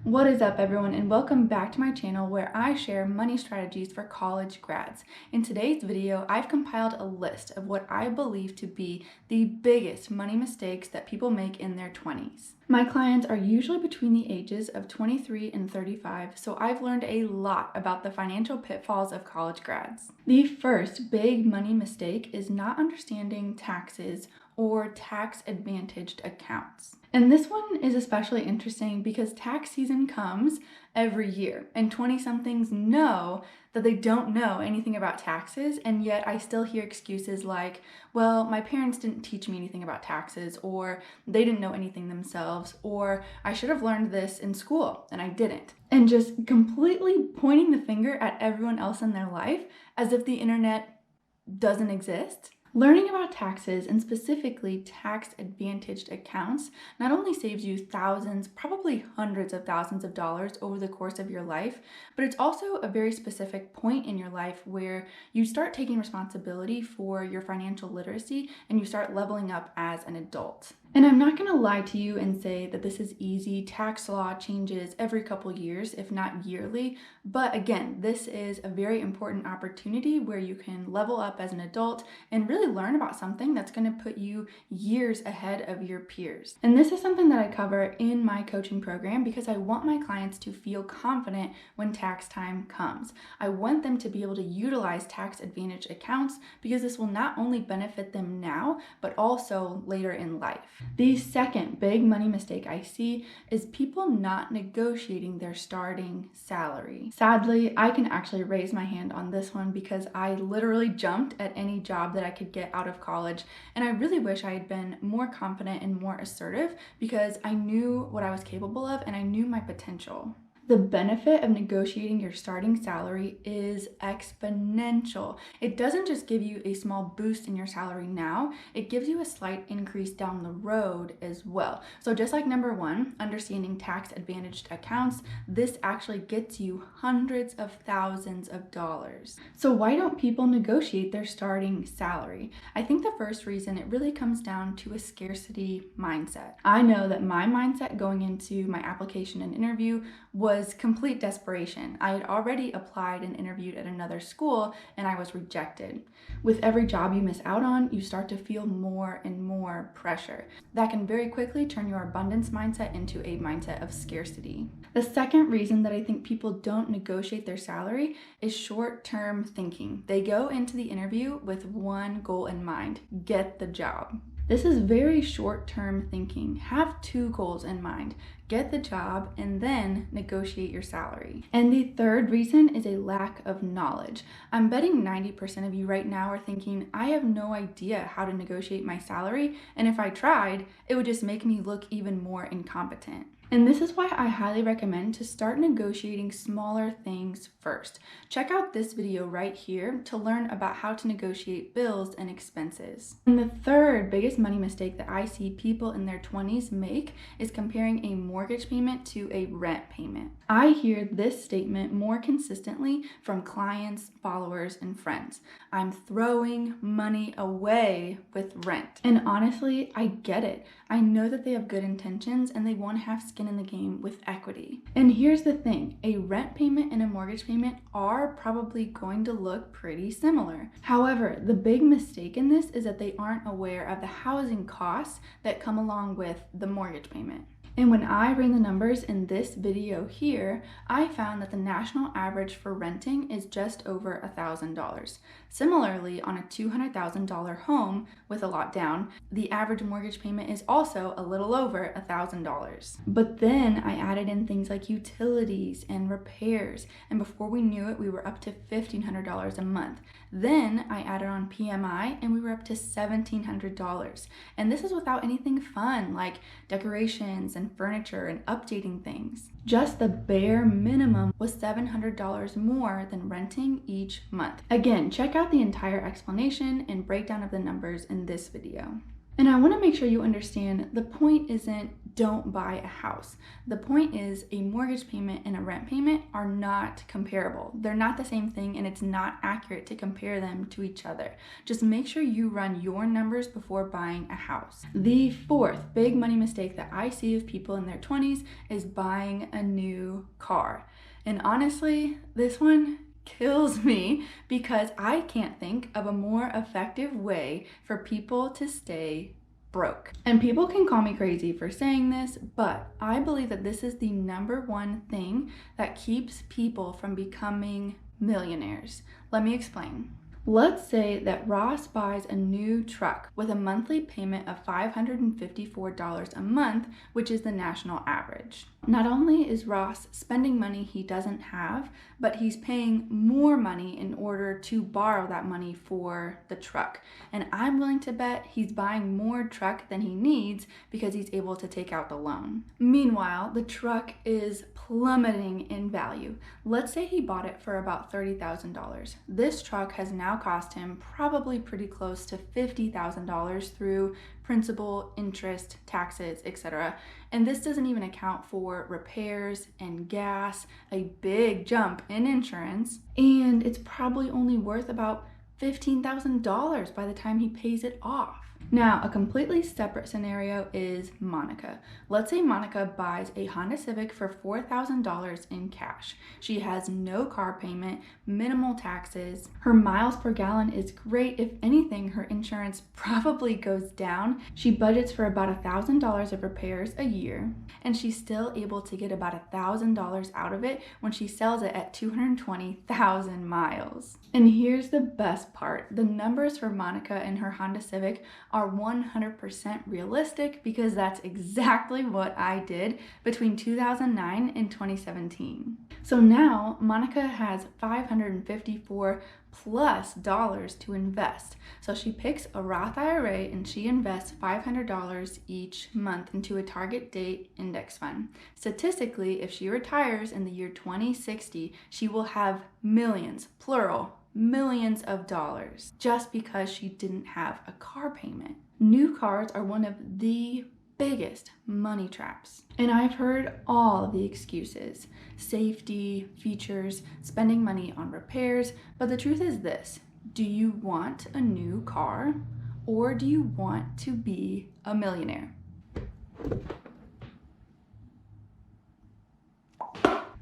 What is up, everyone, and welcome back to my channel where I share money strategies for college grads. In today's video, I've compiled a list of what I believe to be the biggest money mistakes that people make in their 20s. My clients are usually between the ages of 23 and 35, so I've learned a lot about the financial pitfalls of college grads. The first big money mistake is not understanding taxes or tax-advantaged accounts. And this one is especially interesting because tax season comes every year, and 20-somethings know that they don't know anything about taxes, and yet I still hear excuses like, well, my parents didn't teach me anything about taxes, or they didn't know anything themselves, or I should have learned this in school, and I didn't. And just completely pointing the finger at everyone else in their life as if the internet doesn't exist. Learning about taxes, and specifically tax-advantaged accounts, not only saves you thousands, probably hundreds of thousands of dollars over the course of your life, but it's also a very specific point in your life where you start taking responsibility for your financial literacy and you start leveling up as an adult. And I'm not going to lie to you and say that this is easy. Tax law changes every couple years, if not yearly. But again, this is a very important opportunity where you can level up as an adult and really learn about something that's going to put you years ahead of your peers. And this is something that I cover in my coaching program because I want my clients to feel confident when tax time comes. I want them to be able to utilize tax advantage accounts because this will not only benefit them now, but also later in life. The second big money mistake I see is people not negotiating their starting salary. Sadly, I can actually raise my hand on this one because I literally jumped at any job that I could get out of college, and I really wish I had been more confident and more assertive because I knew what I was capable of and I knew my potential. The benefit of negotiating your starting salary is exponential. It doesn't just give you a small boost in your salary now, it gives you a slight increase down the road as well. So just like number one, understanding tax advantaged accounts, this actually gets you hundreds of thousands of dollars. So why don't people negotiate their starting salary? I think the first reason, it really comes down to a scarcity mindset. I know that my mindset going into my application and interview was complete desperation. I had already applied and interviewed at another school and I was rejected. With every job you miss out on, you start to feel more and more pressure. That can very quickly turn your abundance mindset into a mindset of scarcity. The second reason that I think people don't negotiate their salary is short-term thinking. They go into the interview with one goal in mind: get the job. This is very short-term thinking. Have two goals in mind: get the job and then negotiate your salary. And the third reason is a lack of knowledge. I'm betting 90% of you right now are thinking, I have no idea how to negotiate my salary, and if I tried, it would just make me look even more incompetent. And this is why I highly recommend to start negotiating smaller things first. Check out this video right here to learn about how to negotiate bills and expenses. And the third biggest money mistake that I see people in their 20s make is comparing a mortgage payment to a rent payment. I hear this statement more consistently from clients, followers, and friends. I'm throwing money away with rent. And honestly, I get it. I know that they have good intentions and they want to have skin in the game with equity. And here's the thing, a rent payment and a mortgage payment are probably going to look pretty similar. However, the big mistake in this is that they aren't aware of the housing costs that come along with the mortgage payment. And when I ran the numbers in this video here, I found that the national average for renting is just over $1,000. Similarly, on a $200,000 home with a lot down, the average mortgage payment is also a little over $1,000. But then I added in things like utilities and repairs, and before we knew it, we were up to $1,500 a month. Then I added on PMI and we were up to $1,700. And this is without anything fun like decorations and furniture and updating things. Just the bare minimum was $700 more than renting each month. Again, check out the entire explanation and breakdown of the numbers in this video. And I want to make sure you understand the point isn't don't buy a house. The point is a mortgage payment and a rent payment are not comparable. They're not the same thing, and it's not accurate to compare them to each other. Just make sure you run your numbers before buying a house. The fourth big money mistake that I see of people in their 20s is buying a new new car. And honestly, this one kills me because I can't think of a more effective way for people to stay broke. And people can call me crazy for saying this, but I believe that this is the number one thing that keeps people from becoming millionaires. Let me explain. Let's say that Ross buys a new truck with a monthly payment of $554 a month, which is the national average. Not only is Ross spending money he doesn't have, but he's paying more money in order to borrow that money for the truck. And I'm willing to bet he's buying more truck than he needs because he's able to take out the loan. Meanwhile, the truck is plummeting in value. Let's say he bought it for about $30,000. This truck has now cost him probably pretty close to $50,000 through principal, interest, taxes, etc. And this doesn't even account for repairs and gas, a big jump in insurance, and it's probably only worth about $15,000 by the time he pays it off. Now, a completely separate scenario is Monica. Let's say Monica buys a Honda Civic for $4,000 in cash. She has no car payment, minimal taxes. Her miles per gallon is great. If anything, her insurance probably goes down. She budgets for about $1,000 of repairs a year, and she's still able to get about $1,000 out of it when she sells it at 220,000 miles. And here's the best part. The numbers for Monica and her Honda Civic are 100% realistic because that's exactly what I did between 2009 and 2017. So now Monica has $554 plus dollars to invest. So she picks a Roth IRA and she invests $500 each month into a target date index fund. Statistically, if she retires in the year 2060, she will have millions, plural, millions of dollars just because she didn't have a car payment. New cars are one of the biggest money traps. And I've heard all of the excuses: safety, features, spending money on repairs. But the truth is this: do you want a new car or do you want to be a millionaire?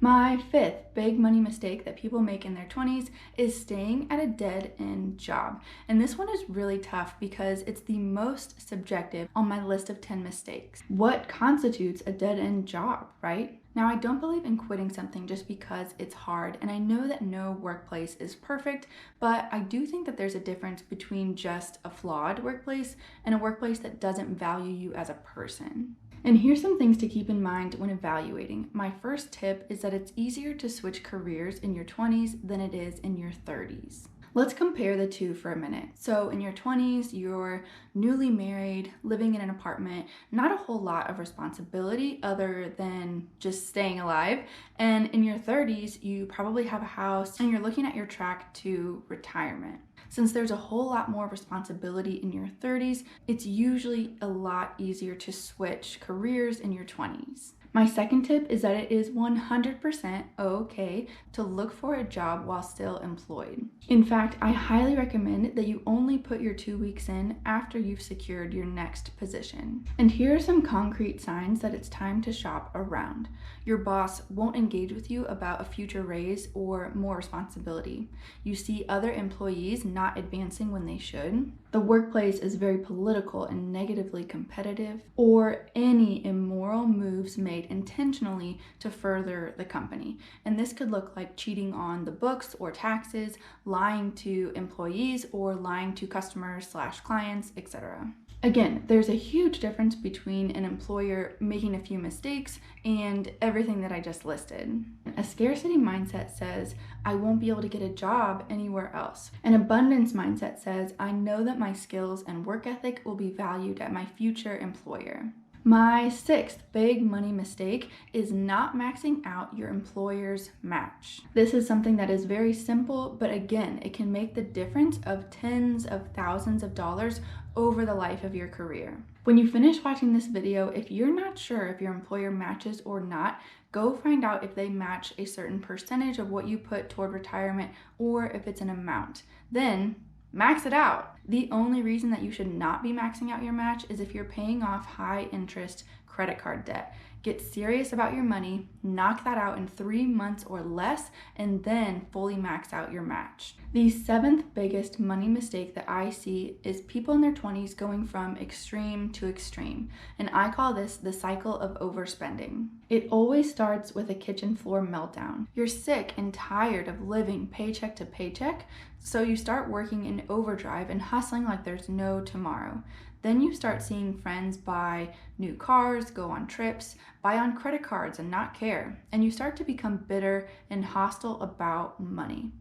My fifth big money mistake that people make in their 20s is staying at a dead-end job. And this one is really tough because it's the most subjective on my list of 10 mistakes. What constitutes a dead-end job, right? Now, I don't believe in quitting something just because it's hard, and I know that no workplace is perfect, but I do think that there's a difference between just a flawed workplace and a workplace that doesn't value you as a person. And here's some things to keep in mind when evaluating. My first tip is that it's easier to switch careers in your 20s than it is in your 30s. Let's compare the two for a minute. So in your 20s, you're newly married, living in an apartment, not a whole lot of responsibility other than just staying alive. And in your 30s, you probably have a house and you're looking at your track to retirement. Since there's a whole lot more responsibility in your 30s, it's usually a lot easier to switch careers in your 20s. My second tip is that it is 100% okay to look for a job while still employed. In fact, I highly recommend that you only put your 2 weeks in after you've secured your next position. And here are some concrete signs that it's time to shop around. Your boss won't engage with you about a future raise or more responsibility. You see other employees not advancing when they should. The workplace is very political and negatively competitive, or any immoral moves made intentionally to further the company. And this could look like cheating on the books or taxes, lying to employees, or lying to customers/clients, etc. Again, there's a huge difference between an employer making a few mistakes and everything that I just listed. A scarcity mindset says, I won't be able to get a job anywhere else. An abundance mindset says, I know that my skills and work ethic will be valued at my future employer. My sixth big money mistake is not maxing out your employer's match. This is something that is very simple, but again, it can make the difference of tens of thousands of dollars over the life of your career. When you finish watching this video, if you're not sure if your employer matches or not, go find out if they match a certain percentage of what you put toward retirement or if it's an amount. Then max it out. The only reason that you should not be maxing out your match is if you're paying off high interest credit card debt. Get serious about your money, knock that out in 3 months or less, and then fully max out your match. The seventh biggest money mistake that I see is people in their 20s going from extreme to extreme, and I call this the cycle of overspending. It always starts with a kitchen floor meltdown. You're sick and tired of living paycheck to paycheck, so you start working in overdrive and hustling like there's no tomorrow. Then you start seeing friends buy new cars, go on trips, buy on credit cards and not care, and you start to become bitter and hostile about money.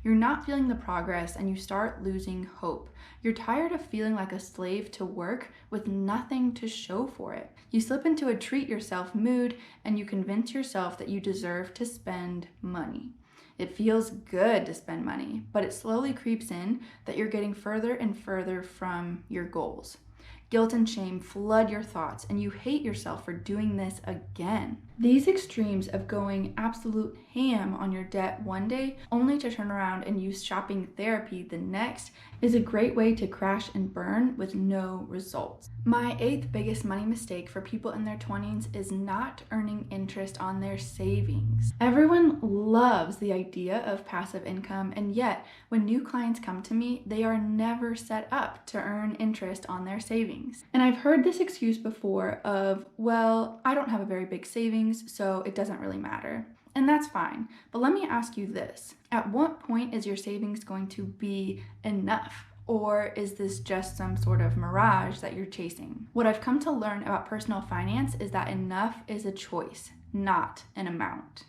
You're not feeling the progress and you start losing hope. You're tired of feeling like a slave to work with nothing to show for it. You slip into a treat yourself mood and you convince yourself that you deserve to spend money. It feels good to spend money, but it slowly creeps in that you're getting further and further from your goals. Guilt and shame flood your thoughts, and you hate yourself for doing this again. These extremes of going absolute ham on your debt one day, only to turn around and use shopping therapy the next, is a great way to crash and burn with no results. My eighth biggest money mistake for people in their 20s is not earning interest on their savings. Everyone loves the idea of passive income, and yet when new clients come to me, they are never set up to earn interest on their savings. And I've heard this excuse before of, well, I don't have a very big savings, so it doesn't really matter. And that's fine, but let me ask you this. At what point is your savings going to be enough? Or is this just some sort of mirage that you're chasing? What I've come to learn about personal finance is that enough is a choice, not an amount.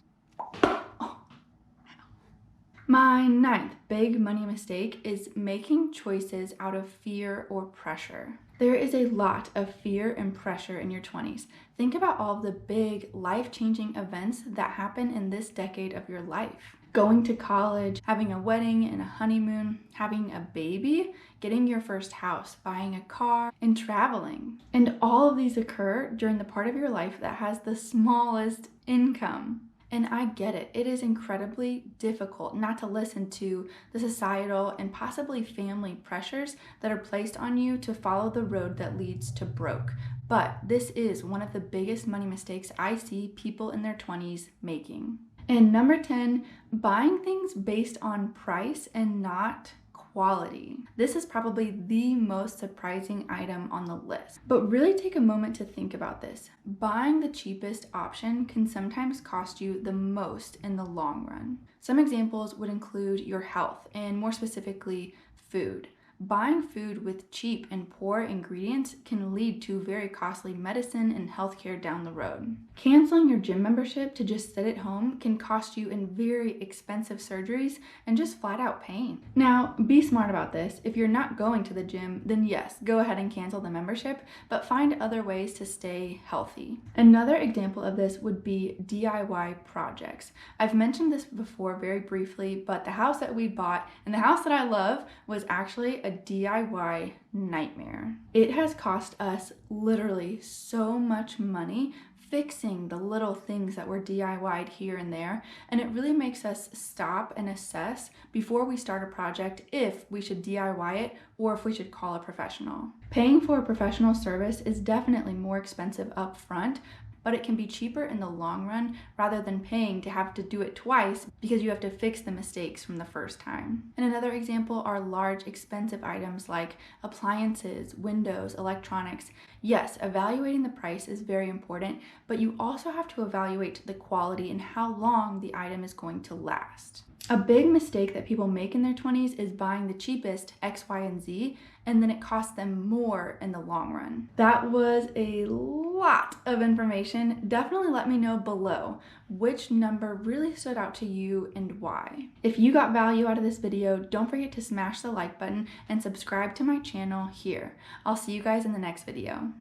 My ninth big money mistake is making choices out of fear or pressure. There is a lot of fear and pressure in your 20s. Think about all of the big life-changing events that happen in this decade of your life. Going to college, having a wedding and a honeymoon, having a baby, getting your first house, buying a car, and traveling. And all of these occur during the part of your life that has the smallest income. And I get it. It is incredibly difficult not to listen to the societal and possibly family pressures that are placed on you to follow the road that leads to broke. But this is one of the biggest money mistakes I see people in their 20s making. And number 10, buying things based on price and not quality. This is probably the most surprising item on the list. But really take a moment to think about this. Buying the cheapest option can sometimes cost you the most in the long run. Some examples would include your health and more specifically food. Buying food with cheap and poor ingredients can lead to very costly medicine and healthcare down the road. Canceling your gym membership to just sit at home can cost you in very expensive surgeries and just flat out pain. Now, be smart about this. If you're not going to the gym, then yes, go ahead and cancel the membership, but find other ways to stay healthy. Another example of this would be DIY projects. I've mentioned this before very briefly, but the house that we bought and the house that I love was actually a DIY nightmare. It has cost us literally so much money fixing the little things that were DIY'd here and there, and it really makes us stop and assess before we start a project if we should DIY it or if we should call a professional. Paying for a professional service is definitely more expensive up front, but it can be cheaper in the long run rather than paying to have to do it twice because you have to fix the mistakes from the first time. And another example are large expensive items like appliances, windows, electronics. Yes, evaluating the price is very important, but you also have to evaluate the quality and how long the item is going to last. A big mistake that people make in their 20s is buying the cheapest X, Y, and Z, and then it costs them more in the long run. That was a lot of information. Definitely let me know below which number really stood out to you and why. If you got value out of this video, don't forget to smash the like button and subscribe to my channel here. I'll see you guys in the next video.